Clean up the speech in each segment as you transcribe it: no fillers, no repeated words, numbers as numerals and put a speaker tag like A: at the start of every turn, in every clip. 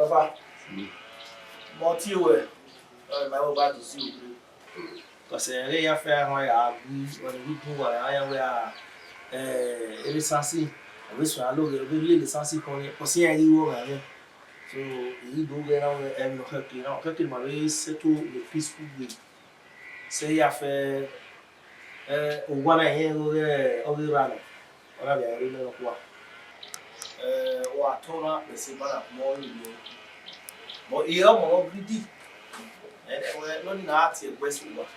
A: Papa. Multi way. My own bad to see you. Because I have fair when we do I am where every sassy. I wish I look at really sassy pony. For seeing you over. So you go get out and cooking my way, settle the peaceful way. Say you have one I hear over the run. Or I remember what. Or told up the same more. But here, more greedy. And we're not in arts in West River.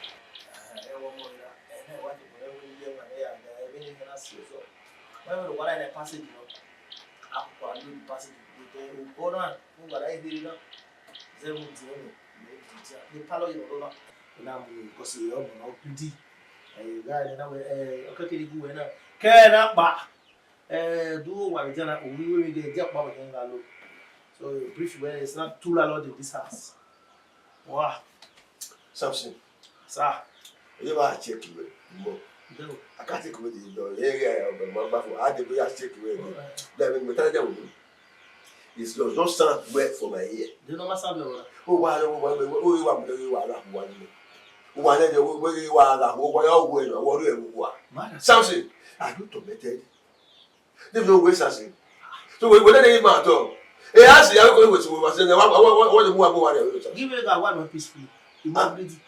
A: And what I pass it, up one passage with the owner who I did not. They would the palo you know, because you are not greedy. And you got another okay, good enough. Can up back. Do what we will get up our look. So, brief way it's not too loud in this house. Wow.
B: Something.
A: Sir.
B: You are checking it. I can't take with you. Yeah, but my baffle, I did not check it. Then we tell them it's no sound wet for my ear.
A: Do you know my son?
B: Oh, why you are one. One day you are what you are. Something. I do to better. There's no way something. So we wouldn't even matter. Hey, I see, I'm going to was in the one.
A: Give me that one peacefully. You want greedy?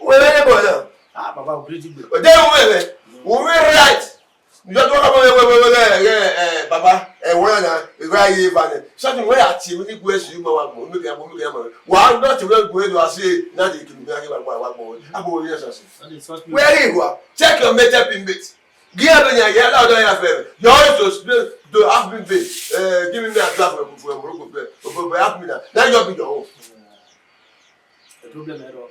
B: Well,
A: ah, Baba, greedy.
B: But then we're right. You don't know Baba, and when I something where I see me question you, why not to go to say nothing can be one more. I'm going to where you are. Check your makeup in bits. Give me a favor. You also to ask me, give me a draft for help me now. Now you'll be your home.
A: The problem at all.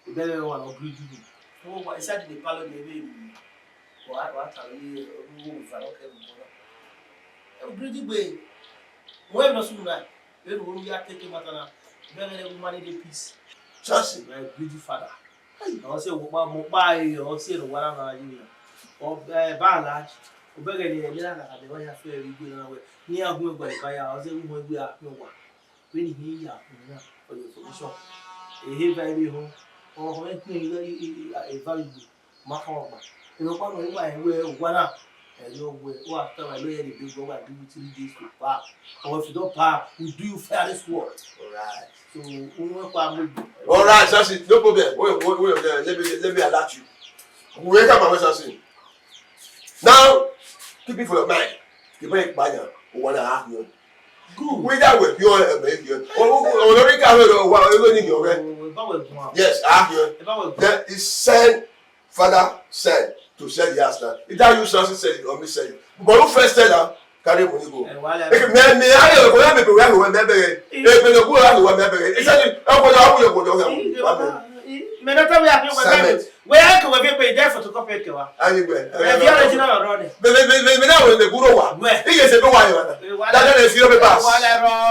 A: The better one will greet you. Oh, I said the palo baby. What are you move? I don't care. Greedy way. Where no sooner. When we are taking Matana, very money the peace.
B: Just
A: my greedy father. I say, what mobile or say, what am I? Or large, or beggar the way I feel good away. Near going by fire, I was able to be up no one. When he for your position, a heavy baby home, or make me a valuable Mahoma. You know, one way, one up, and your way, or after I lay any big over, do 3 days to park. Or if you don't park, we do fairness work. Alright. So, we work alright,
B: that's it, no problem. Let me alert you. We wake up and what's saying. Now, keep it for your mind. You break banner 1.5 million. Good. Without with your million. Yes, that is send father said to sell the house now. If that you something said it or me said it. But who first said that? Carry money go.
A: Where can we pay there for to copy? Anyway, original already.
B: The good one. He is a one. That is your pass.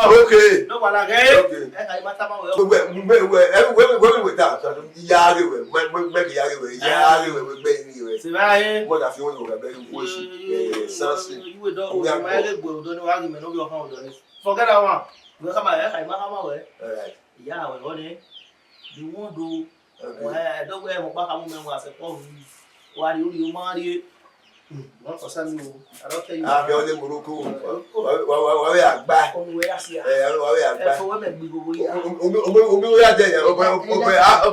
B: Okay. No one again. Okay. When we that, make what have you
A: forget that one. We come away. Alright. Yeah, we're going. You won't do. I don't wear back a woman was a phone. Why you marry? Not for some you. I don't tell you. I'm the only Muruku. We are back. We are here. For women, we are there.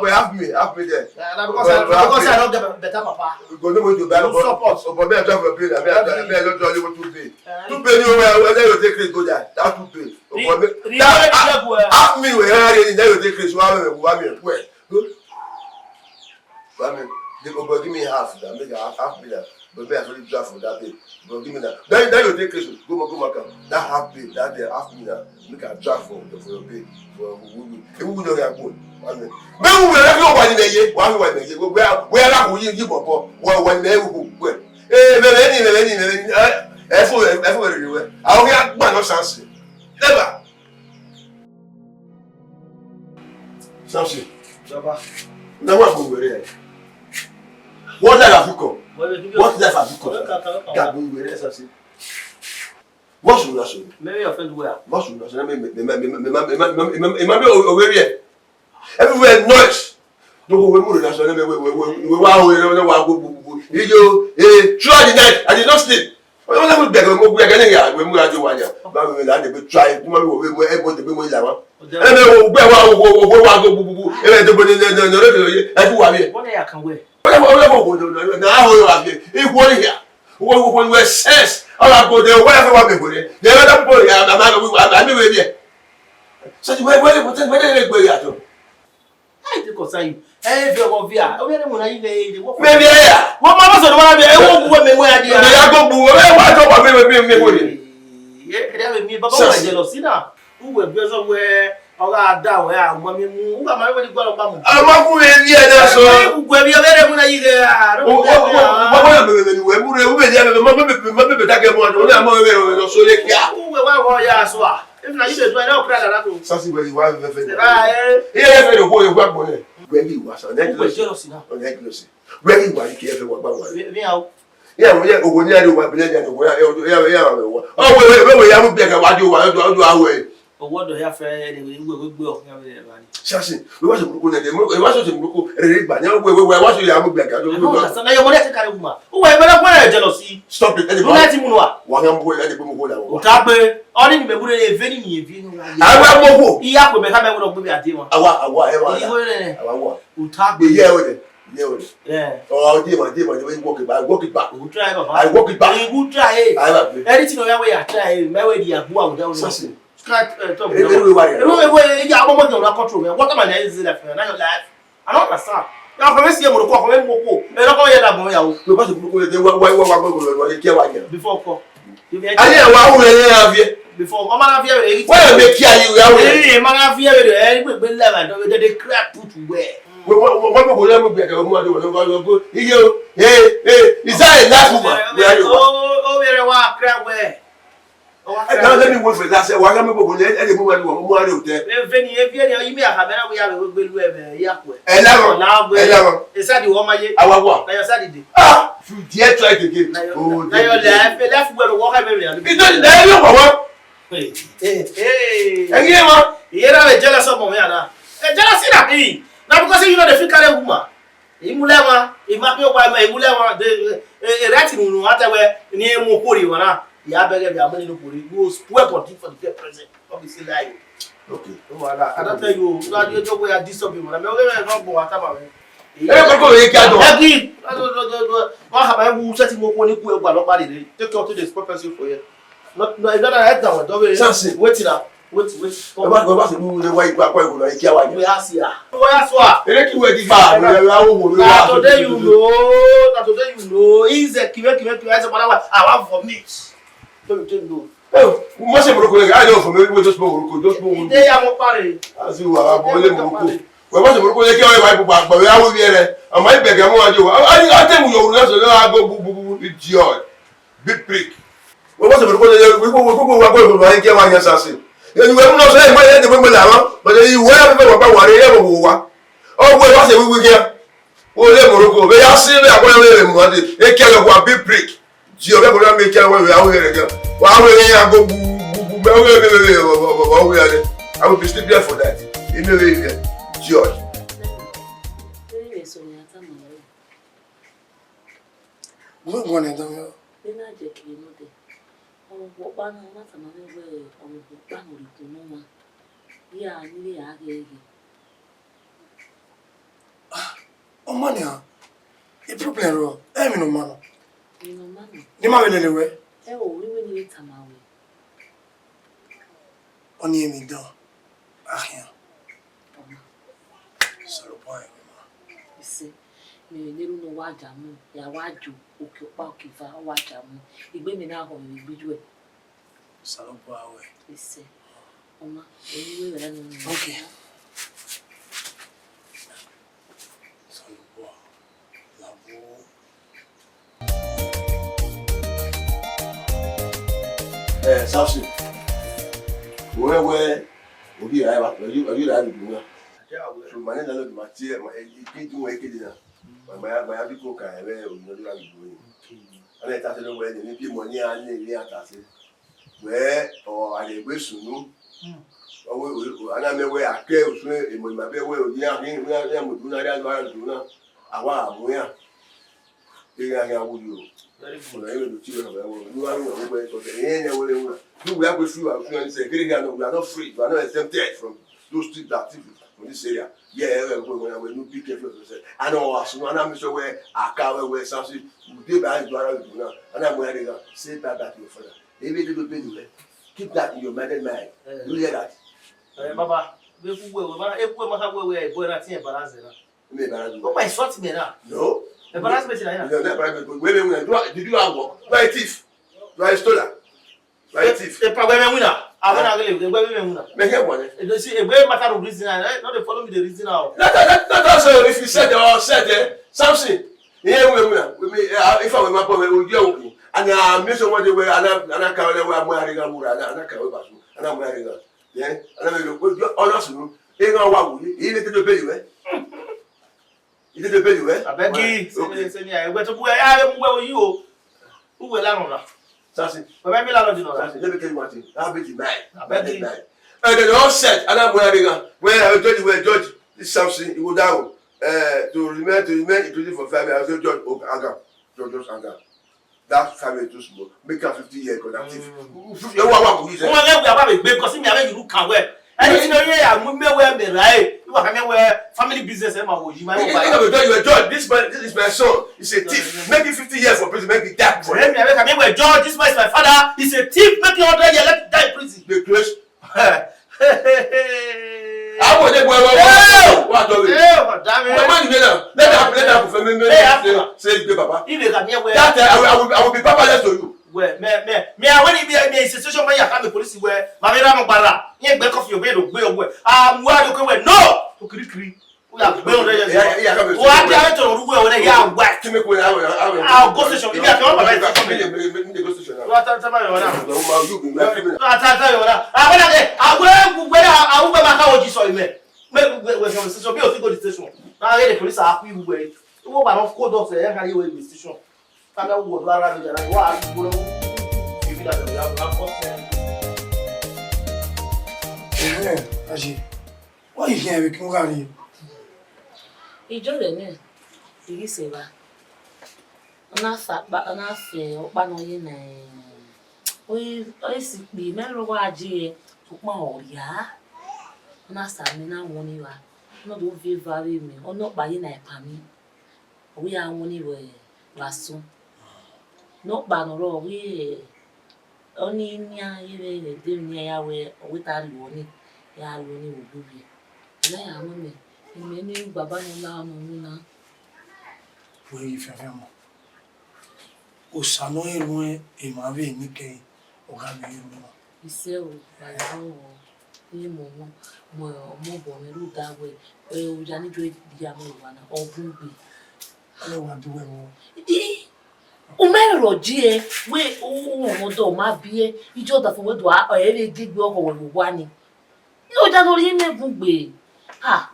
A: Have me there. Because I don't get better, Papa. Go to battle support. So, but I don't have a bill. I don't tell you what to pay. To pay you where you take it, go there. That's to pay. Have me where you take it. Good. I mean, they go give me half. That make half million. But I actually draft for that day. Go give me that. Then you take Christmas. Go back. That half pay. That day half million. Make a draft for your pay. For who don't get good. I mean, when we have no one in the year, one in the year. Where are we? You go. One day who? Everywhere. I will get one chance. Never. Something. Now what go where? What life have you come? What life have you come? That go where something.
B: What should I say?
A: Maybe offend where?
B: What should I say? Everywhere noise. No, we move we throughout the night. I did not sleep. We try. When we sense, all I go there, wherever I go there, the other boy, I'm here. So, where they go at all?
A: I think concern you. Hey, you're via. Oh, yeah, maybe
B: yeah.
A: What mamas are one of the women where they are go. Yeah, they have me, but I'm jealous. Who will be somewhere? Oga da we a mami mu uga ma we gwa lo ba mu
B: amaku e bi e na so
A: gwa bi o bere mu na yi ge
B: we mu re u be dia me be ta ke mo o na ma we no so le kia
A: we wa ho ya so a if na you dey do na o kra da to
B: sasi we wa ve fe
A: eh
B: fe do ko yo gwa mo ne we bi wa so na
A: we jealous na
B: o na jealous we bi wa ki e fe wa ba wa
A: mi a
B: yeah we o ni ari wa bi le ja no ya we ya mu be ka wa do awe
A: what do you have anyway? We go.
B: Shashin, we watch the Muruku, we watch the Muruku, we watch the Yamu.
A: So now you're going to carry woman. Oh, I'm not jealousy. Stop it. Let him know. One young boy, let him go. Tape, only me would have very near. I will go. He have to become a woman. Yeah. Oh, dear, walk it back. I walk it back. Good try. Anything on your way, I try. Maybe you are going down. Can't talk. Everywhere, you are going to control. What am I saying? Now your life. I don't understand. Now, for me, see, I'm going to call him. They're not going to have more. Because before call. I didn't want to have you before. I'm not here. Well, make you. I'm not here. We'll never do the crap put away. What will never be a go? Is that enough? Oh, very well, crap way.
B: Now let me work for that. Why am I going to any woman who are there?
A: If you may have a we have a good Yahweh.
B: And now,
A: it's at the woman.
B: Our work.
A: I Saturday.
B: Ah, you dare try to get.
A: Oh, now your left where the walk.
B: It doesn't there you go. Hey, and
A: here are jealous of me. Jealousy that me. Now because you know the figure woman. Imulema, Imapio, Imulema, the writing no matter where near Mopuri, ya beg ya money no put it go spoil body for the present obviously like okay voilà I don't tell you that you go where this up you na me o get no go atama me
B: e ko ye ki ado
A: agi wa ha ba wu set mo ko ni ku e gba lo pa de take you to the purpose for you not head down do we wait na wait
B: o ba se mu le wa igba kwa igbo ki awa
A: we ask ya we ask wa
B: ere ki we di ba
A: na today you know is a kiwe as a I want for me. Don't do.
B: Oh, must have broken. I know from everybody just spoke.
A: They are more party.
B: As you are, we must have broken. But we are here. I might beg a more. I tell you, I go with joy. Big prick. We must have broken. We go to get one assassin. You will not say my head, but you will have a oh, what was it we here? Oh, let Morocco. We are seeing that they care of one big prick. You are going to make your way out here again. I will be still there for that. In the way, George. What one of them? Oh, money, a problem. I mean, no man. Ni ma wele lewe.
C: We need tamawe.
B: Oni mi dan. Rien. C'est le point.
C: Ise, me neru no waja mu, ya waju, oke pa oke fa waja mu. Igbe mi na ho mi gbiju e.
B: C'est le point ouais.
C: Ise. Oma, eni we no.
B: Okay. C'est le point. La Samson. Where obi ra ba obi ra bi mu. So mane na lo ma ti e ma e ki mo e ke dina. Ma bi ko ka e o no ra bi mu. Ana ta se lo we ni bi mo ni a ni ile ata se. where or I will soon. Ana me we ake osun e mo ma be we odi ahin we mo dun na do na awa amuya e ga wuyo very good e do ti we we are we so e we we are go through and say we are not free, we are not exempted from those street activities in this area. Yeah, we no be careful to say I know as no na me so we aka we something we dey behind do around do na and mo hear say that your father e be do be do keep that in your mind. You hear that?
A: Baba, we na tin balance na.
B: Me balance.
A: Oh my short me na.
B: No.
A: The balance me na.
B: No, that balance. Wait, did you have work? You are a thief. You are a stoler. You are a thief.
A: E pa we me wuna. I want to go we me wuna.
B: Me hear one.
A: You see, e we matter of reason na. Not dey follow me the reason now.
B: That also if you said or said something. Here we wuna. We if I we map we you and me so what they were ana ka we mo ariga mura ana ka we basu. Ana mo ariga. Yeah, and I mean, honestly, ain't no one. He didn't do very well. He didn't do very well.
A: I beg you, say me, I went to where you. Who will learn on that?
B: Sassy,
A: but maybe I don't know.
B: Let me tell you one thing. I'll be denied. I beg you. And then all said, and I'm wearing when I told you where George is something, you go down to remain inclusive for 5 years. I said, George Aga, George Aga. That family too small. Make her 50 years productive. You want to
A: we because me I you can wear. And you know yeah, me wear me right. You can wear family business and my you my
B: George, this is my son. He's a thief. Make it 50 years for prison. Make it die for him.
A: Me wear George, this is my father. He's a thief. Make it 100 years. Let die in prison.
B: The crash. I want to what do we? Damn it. Man, let that for me. Say papa. That I will be paperless to you.
A: Where me when it be a situation where you have the police where my mama bara. You back off your bed or go away. Where you go no. To kiri. We are going there. Yeah. What you have to do when you are whack. To make I'll go station. You can't buy the go station. What time you want? No, you be I will back how you saw him. When station be go the station. Now the police are happy way. You go back code off there how you will the station. Come out go around there like what you go. If you that we have
D: Aji. Why you here with Mugari?
C: Ijo le ni. Igi se ba. Ona fa ba ona fe opa no ye na. Oyi si bi me ro wa ji opa oria. Ona sa mi na woni wa. No do vie vare mi. Ono pa ye na epa mi. Owi a woni we waso. No pa no ro we oni nya ye le de ni ya we owi ta lu oni. Ya lu ni obubi. Na ya mo me. Many baba na na.
D: Where you feel mo. O sano erun e ma ve ni ke o ga mi erun.
C: Ise o bala o ni mo bo me ru da we o ja ni jo di amo wa na ogun gbe.
D: Ale wa duwe mo.
C: O me ro ji e we o do ma bi e ijo da fun we do a e le gbe o we wa ni. O ja lori me bun gbe. Ha.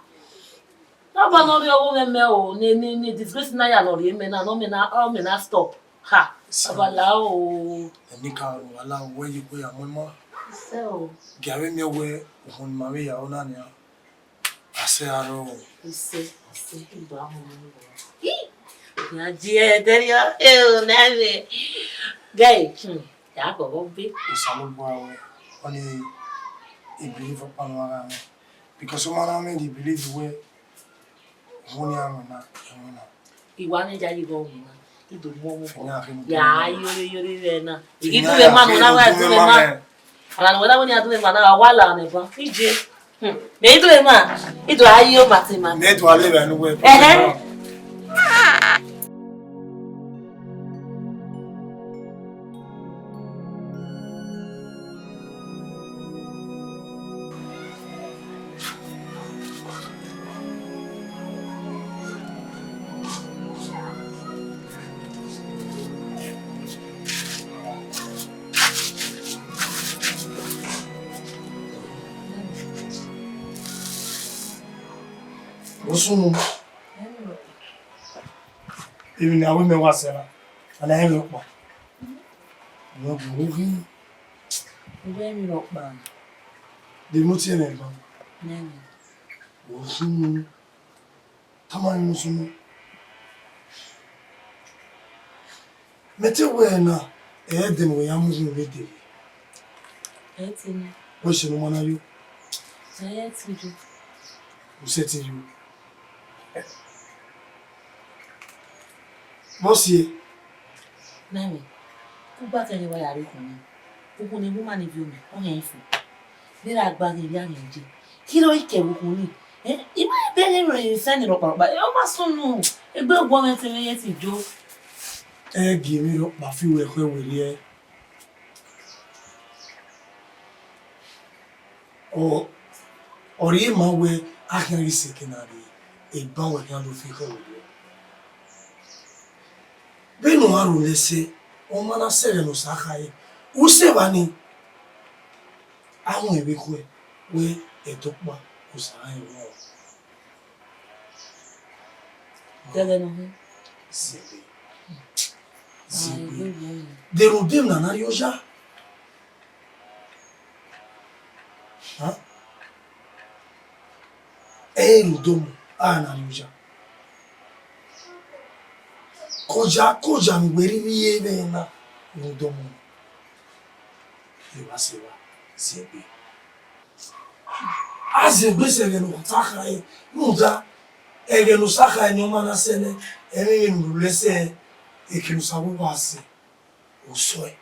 C: Baba no ri owo me o ni disgrace na ya lori me na no me na stop. Ha. Baba la o.
D: Ni ka wala we yi ko ya mo mo.
C: So.
D: Gawe me we ohun ma we ya ona ni a. Ase aro.
C: Ise iba mo ni. Ya je deria e na me. Gai. Ya ko bo bi.
D: O sano bo awe. Oni I believe upon one because someone made the believe where one young na.
C: Iwa ni jadi go na. Ido mo mo. Ya yori na. Igi tu be manu na wa tu be ma. Ala no wala woni adu be ma na wala ne ba. Ije. Me ido be ma. Ido ayo matima.
D: Ne to ale be nu we. Osun ebi na we me wa sera ana he lo po no bu ri
C: Ìwé mi lọ pa.
D: The motive me ba.
C: Nene.
D: Wo sunu. Tama ni sunu. Mete we na dem we amuzu we de.
C: Etini.
D: Wo se no mana yo.
C: Etini.
D: Wo se ti yo. Você.
C: Nene. Ku ba tele wa yari kun. Ku ni woman ni bi omi. O yen fu. Bira agba ni bi anje. Kí ló ike wo kun ni? Ima be le re send ro pa. O ma sunu. Egbe ogbo me ti ye ti jo.
D: Gi mi ro pa fi we ko we ri e. Ori ma we ahiri sekenari. Egba we kan lo fi ko we. Beno aru lese o mana sere no sakaye o se bani awon ewe ko e we eto pa o saye wo
C: Dele no he.
D: sebe
C: Ai,
D: de rodim na na yoja ha rodom na yoja koja ngweri biye bena rodomo eba seba sebe azegbe sege no takaye muda ege no sakaye no mana sene eme no lese ekinu sabu base osoe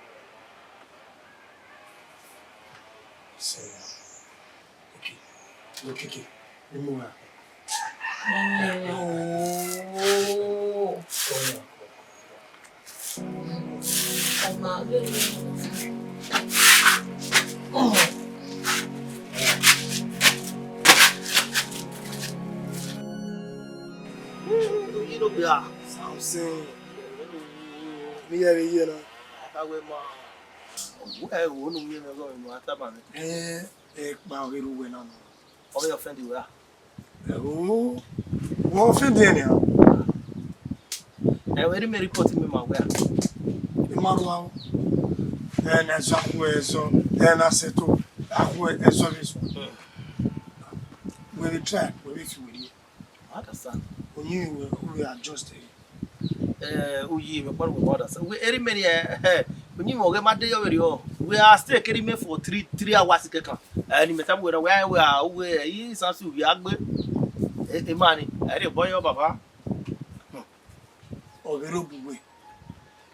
D: seya okay emu Something. Me have a year now.
A: I will ma. Who no me go in Ataban.
D: Ba we ru we na no.
A: All your friend you are.
D: Oh. Wo fi de ni a.
A: Very me report me ma we.
D: Imaruwa. Na so ko eso, na seto. Ako eso biso. We try, we fi we.
A: Understand.
D: We adjust it.
A: Uyi me kwa mother. So we very many when you go ma dey your we are still carry me for 3 hours keka. Ni me time we are we sansu we agbe. E mani, I dey boy your baba.
D: Ogero buwe.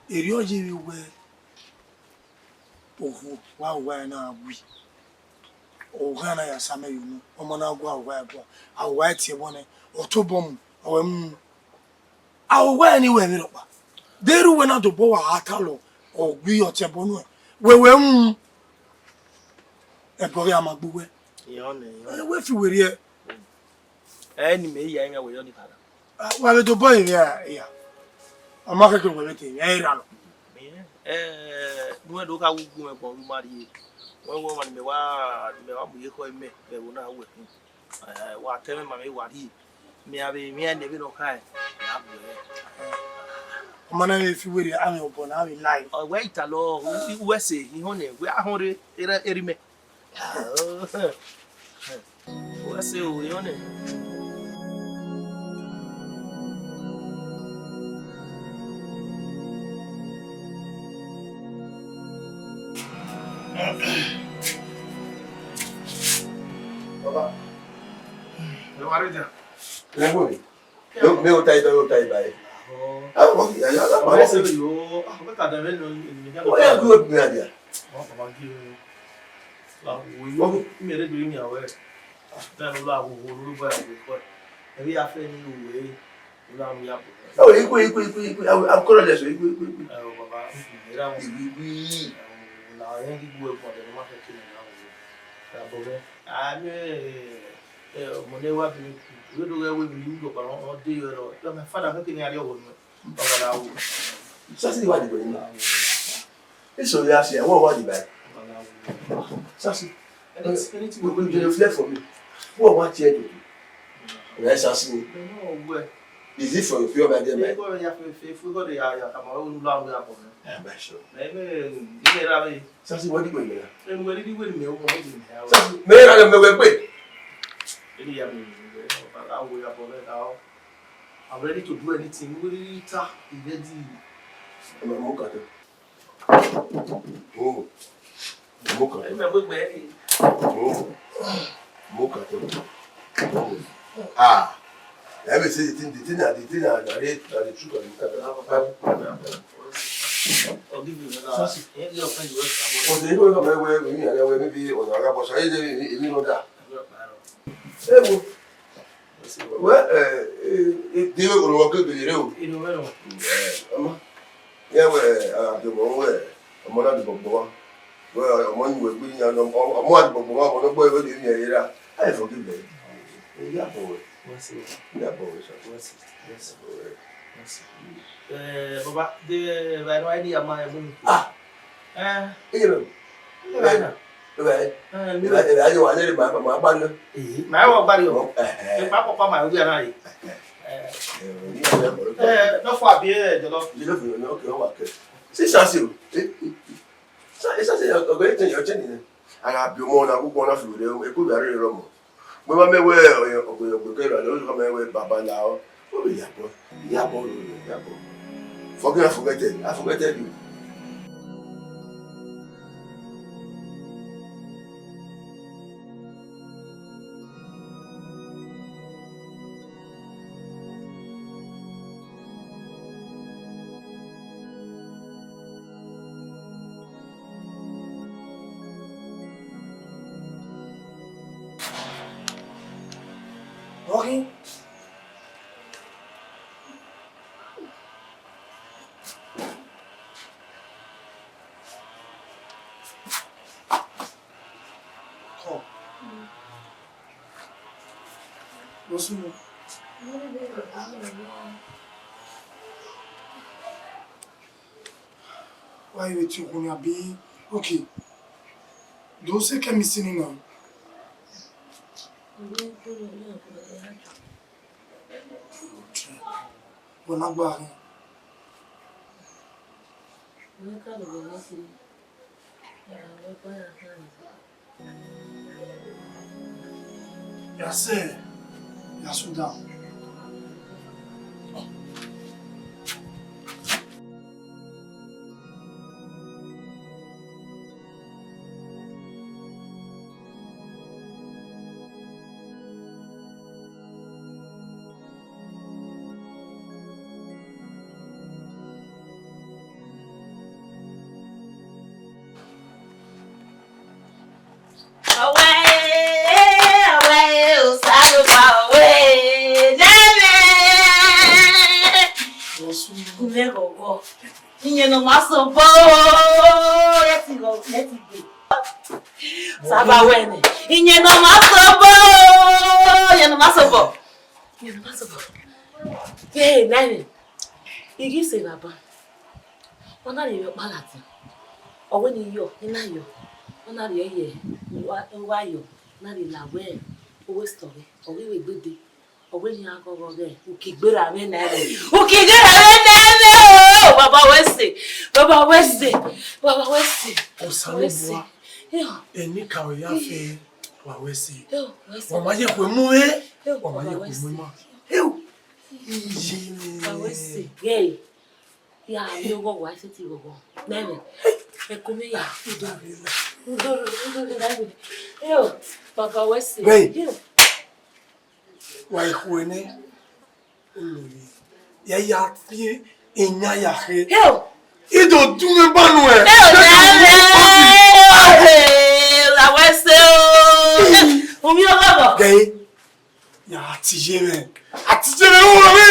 D: Eri oje we ohu wa na agwi. O na ya same yunu. Omo na agwa. Awa tie bone. Otobom awem awa anywhere mi ropa deru we na do bo wa atalo ogbi otebonu we ebori amagbuwe we fi were
A: Ni me ya nya we yo ni kada.
D: Wa be do boy ya amaka ke we te ya ira lo
A: Nuwe do ka wugu me ko ru mari wo man me wa mu ye ko me be wo na we wa teme ma me wa ri me abi me and be no kai
D: mana me fi were ame obo na we live
A: wait alo we say he hone we ahore eri me we say o yone
B: Baba.
A: No marriage.
B: Lego mi. Me o tai bai. O ya la.
A: O se yo, o ka da me no ni ga.
B: O ya go mi adia.
A: O baba gi. La wo mi re do mi awe. Ta no la wo lu ba ko. E bi afe ni uwe. La mi apo.
B: O iku. Am koro le so iku.
A: O baba, era un
B: Ibi.
A: la yen gi gbo e po de ma fe ki na wo. Ta bo me. A mi mo ne wa bi we do we mi do pa on de yo ro. Lo me fada ke ni ari owo mi. Baba la wo.
B: So si wa di bo ni. Eso ya se wo wa di bai. Sasi.
A: Anything
B: We reflect for me. Wo wa ti e do. O ya sasi ni.
A: No we.
B: Is it from your idea, man?
A: Go ya fe go de ya kama o nu la ya ko.
B: I'm sure.
A: Me ra be.
B: Sasi what do you mean?
A: E mo ri bi we me o mo di.
B: Sasi me ra me we pe.
A: Any ya me. I will ya for now. I'm ready to do anything. We really ta ready.
B: I'm mo ka to. Oh. Mo ka.
A: Me we be.
B: Oh. Mo ka to. Ah. Let me see the thing the truth of the
A: I'll give you another. Your friend will come.
B: oh, they don't know where we are, maybe on the Arab side, you know that. Well, they will walk up with you.
A: You know,
B: Yeah, well, the one I'm not the Bobo. Well, among you will be a more Bobo, or no boy with you here. I forgive them. Yeah, boy. Yeah, boy. Yes.
A: Baba, the right idea, my moon.
B: You know, right. I want to my bundle.
A: My own body. If Papa, my dear, I. No for beer, the love.
B: You know, okay. See, Sassy. It's a great thing you're telling me. I have been more than one of you. It could be very wrong. We may wear or those come away, Baba now. Oh, yeah, boy. Forget it. I forget you.
D: Okay. Come. What's more? Why you with you when you're being okay? Those who can missing now. We're not back. Yes, sir. Yes, down.
C: Sabawene. Inye no masobo. Hey, nani. Igi se baba. Ona le yo palati. Owe ni yo, ina yo. Ona le ye. Wa yo. Na le lawe. Owe story. Owe we gbede. Owe ni agogo ge. Ukigbera me na re. Oh, Baba West.
D: Osalobua. Eni kawe ya fe wa wesi. Mama ye kwe mu e. Mama ye kwe mu ma.
C: Baba West. Hey. Ya yo go wa se ti go. Nene. E come ya. Yo, Baba West.
D: Hey. Wa ikhwene. Olori. Ya fi enya ya he.
C: Yo.
D: Ido dume banu e.
C: La West. Omi o baba.
D: Gay. Ya atije me. Atije me o mi.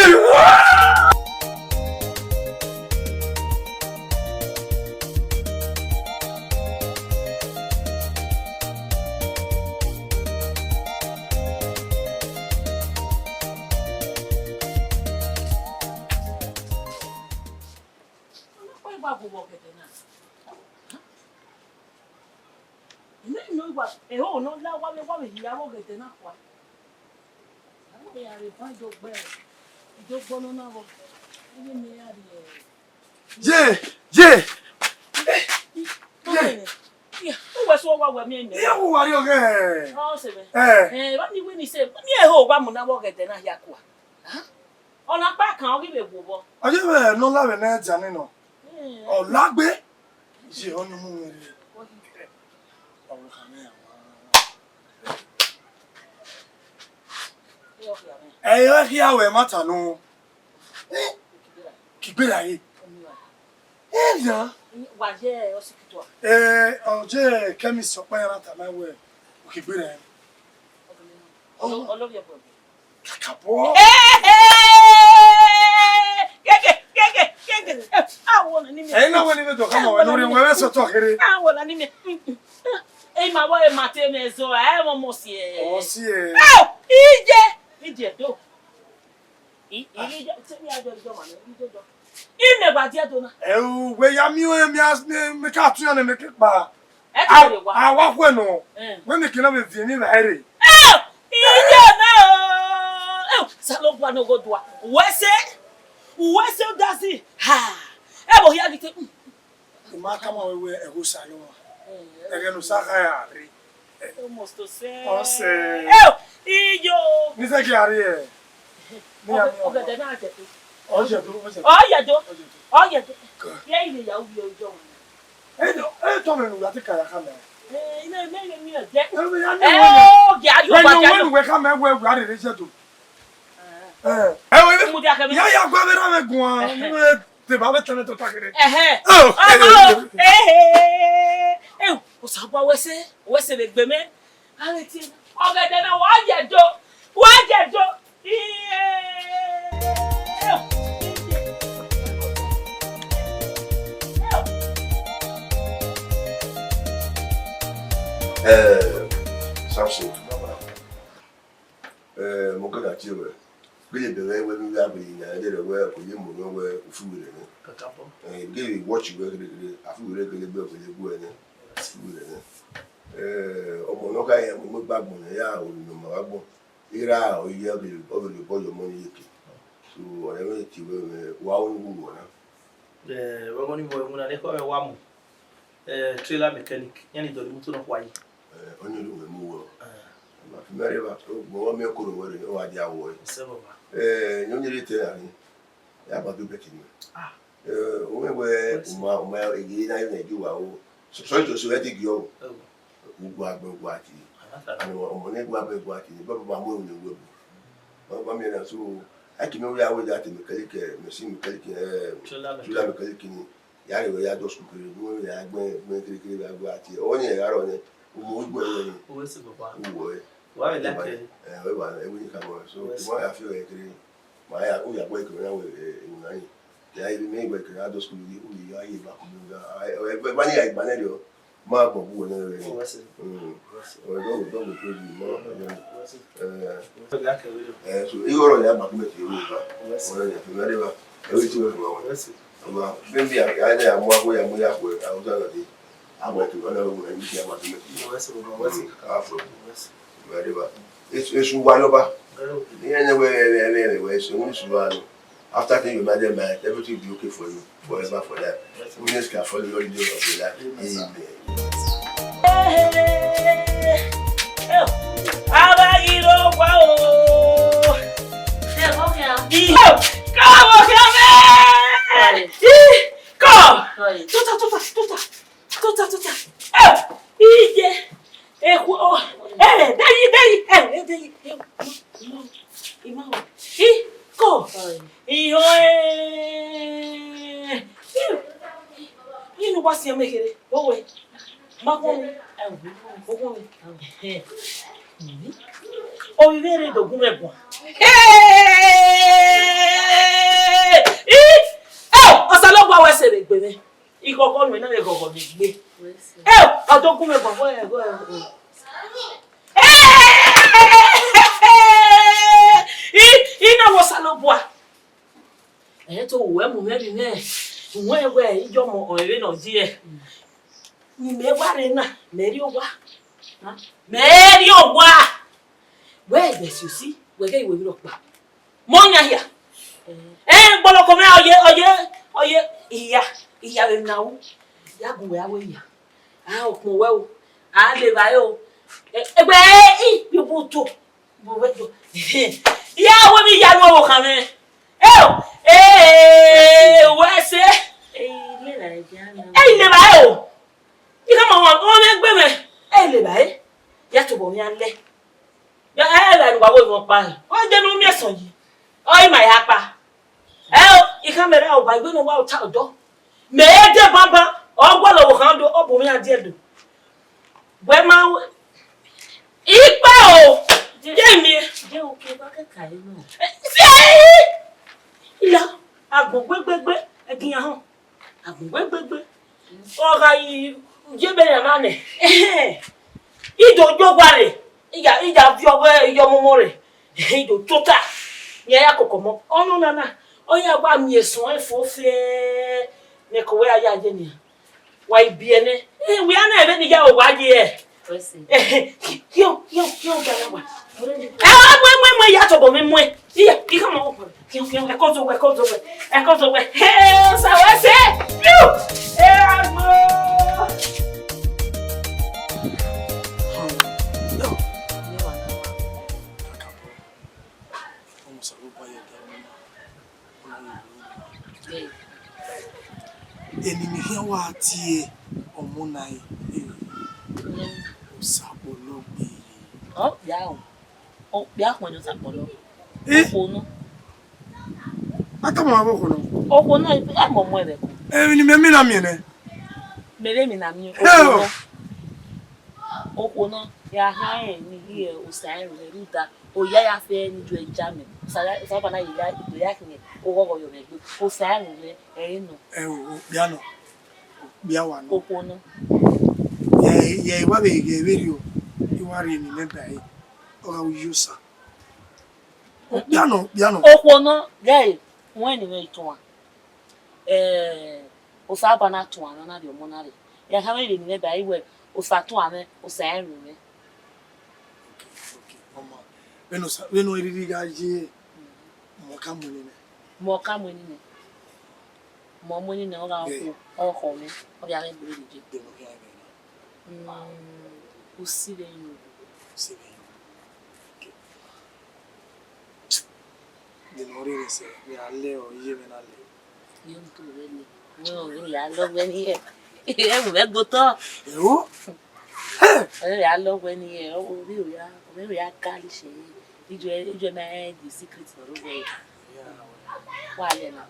D: Je.
C: Uwe so wa we me.
D: Ya wo wari oge.
C: Oh se be. Ba ni we ni se. Ni e ho gba mu na wo gede na ya kwa. Ha? Ona pa kan o gi be gbo.
D: Aje be no la be na jani no. O lagbe. Je onu mu mi. Owo kan ya. Yo kia we mata no. Kigbera yi. Ya.
C: Wa je hospital.
D: Oje chemist so pa yana ta na we. Kigbera.
C: Olo ye bo.
D: Kakapo.
C: Gege. Ah wona ni me.
D: Na woni me to kama we no re we so to kere.
C: Ah wona ni me. Ma bo e mate me zo mo si e.
D: O si e.
C: Ije do. Ije se mi ajo do ma ije do. Ime gba dia do na.
D: We ya mi o mi as me ka tun ya na me ke pa.
C: E ti le wa.
D: Wa kwe no. We me ke na be vie ni ba ere.
C: Ije na. Salo gba no go do. Wese dazi. Ha. E bo ya gite.
D: Ma kama we e go salo. E no saka ya ri.
C: Almost to say.
D: O se.
C: Iyo.
D: Ni se ki ari e. Ni ya mi o.
C: Ogede na je to.
D: O je to, o je.
C: Oh yeah. Ye ile ya ubi ojo.
D: To me no ya te kaya ka me.
C: Ina me je.
D: Ya ni wo we ka me we ari re je to. We
C: Mu dia ka me.
D: ya gba be ra me gun. Ni te ba be tele to takere.
C: O sabo wese le gbe me. Are ti. Ogede na wa je do.
B: Samson. Mo gonna tell you. Really the way when we are being there where ko ye mo no we fu we ne.
A: Kakapo.
B: Give watch we afu we le be ko le bu ene. Fu we ne. Omo no ka ye mo gbagbo ne ya o no ma gbagbo. Ira o ye be o le boyo mo ni yeke. So o le ti we wa o ni wo na.
A: We go ni mo mo na le ko wa mu. Trailer mechanic. Yani do ni mutu no kwa yi.
B: Onye lu we mu wo. Ma fi mere ba to go me ko ro we o wa dia wo.
A: Se baba.
B: Nyonyere te ani ya ba do beti ni o me we uma egi na na egi wa o so to so eti gi o ugbo agbo ati ani o ne gbo agbo ati ni baba mo ni gbo baba mi na so aki me we ya we that mechanic machine mechanic tula mechanic ni ya re we ya do school kere ni ya gbe kere agbo ati o ni ya ro ni mo gbo ni
A: O se baba.
B: wo
A: Wa le ke.
B: we ba e we ka mo so mo ya fi we kere ma ya o ya boy ko na we na yi ya ile me gbe kere ado school yi o yi aye ba ko ga ba ni ya gba na de o ma gbo bu na re
A: O se.
B: o do ko ji mo
A: La ke we.
B: so i oro ya ba ko me ti o ba o ya fi na de ba e we ti we mo
A: O se.
B: ba ben bi ya ya mo ko ya ko a o da de agbo ti ona o ni ya ma ti me ti
A: O se baba. O se.
B: ka fo very bad. It's one over. Anyway, so when you after taking your mother man, everything will be okay for you forever for that. We just can follow your day of your life.
C: Bolo come oye iya we nawo. Ya gun we awe ya. Okun we o. Le ba yo. Egbe bi buto. Bo we jo. Ya wo mi ya no wo kan me. We se. Le la e ja na. Le ba yo. Ika mo won me gbe me. Le ba e. Ya to bo mi anle. Ya la ni wa wo won pa. O je no mi esan yi. O ma ya pa. Ika mere o ba gbe no wa o ta odo. Me e de baba. O gbo lo wo kan do o bo mi ade do. We ma ipa o. Je mi. Je o ke ba ke kai no. Ila agbon gbegbe egiyan han. Agbon gbegbe. O ga yi je be na ne. Ido jogbare. Ija fi owo iyo momo re. Ido tota. Ye ya kokomo. Onu nana. Oya gba mi esun efo fe. Ne ko we aya je ni. Wa ibi ene. We ana ebe ni ja o wa je e. Yo gala wa. Mwe ya to bo mi mwe. Iya, ika mo ko. Yo e ko zo we. E ko zo we. Sa wa se. Yo. Agbo.
D: Enimi here wa tie omunai sapolo bi
C: Ya ko no sapolo no
D: ata mo aboko no
C: oko no e mo mo ebe ko
D: ni me na mi ne
C: mere mi na mi oko no ya ha ni here usain ruda o ya fe ni ju eja mi sa bana ila ido ya kini o gogo yo me o sain ni no
D: biano biawa no
C: oko no
D: ye wa be ge video iwari ni me bai o ga usa biano
C: oko no gai won ni me to o sa bana to an na bi o mo na re ya ha we ni me bai we o sa to an o sain ru
D: Weno eriri gaje moka money ne mo money ne oga ko mi o ya le buru je o si le yo de no re se mi alle o ye me na le
C: yo to le no ya lo we ni e mo be go to ya lo we ni o ri ya kali se ijo na the secret for the way wa le na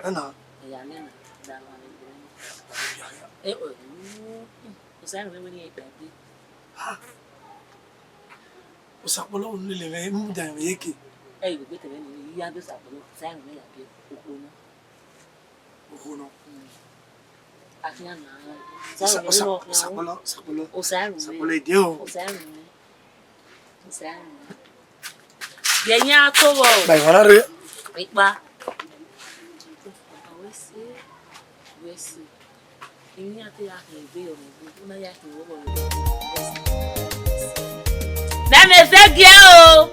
D: ana
C: ya le na da wa le o sa no we ni e gbe
D: o sapolo ni le me mu da me yeke
C: gbe tele ni ya do sapolo sa no ya bi oko no afiya na
D: sapolo
C: o sa
D: sapolo de o
C: Yenya towo.
D: Bai wanare.
C: Ipa. Wesi. Ini ate ya ke yo na ya ke wo. Na me se gie o.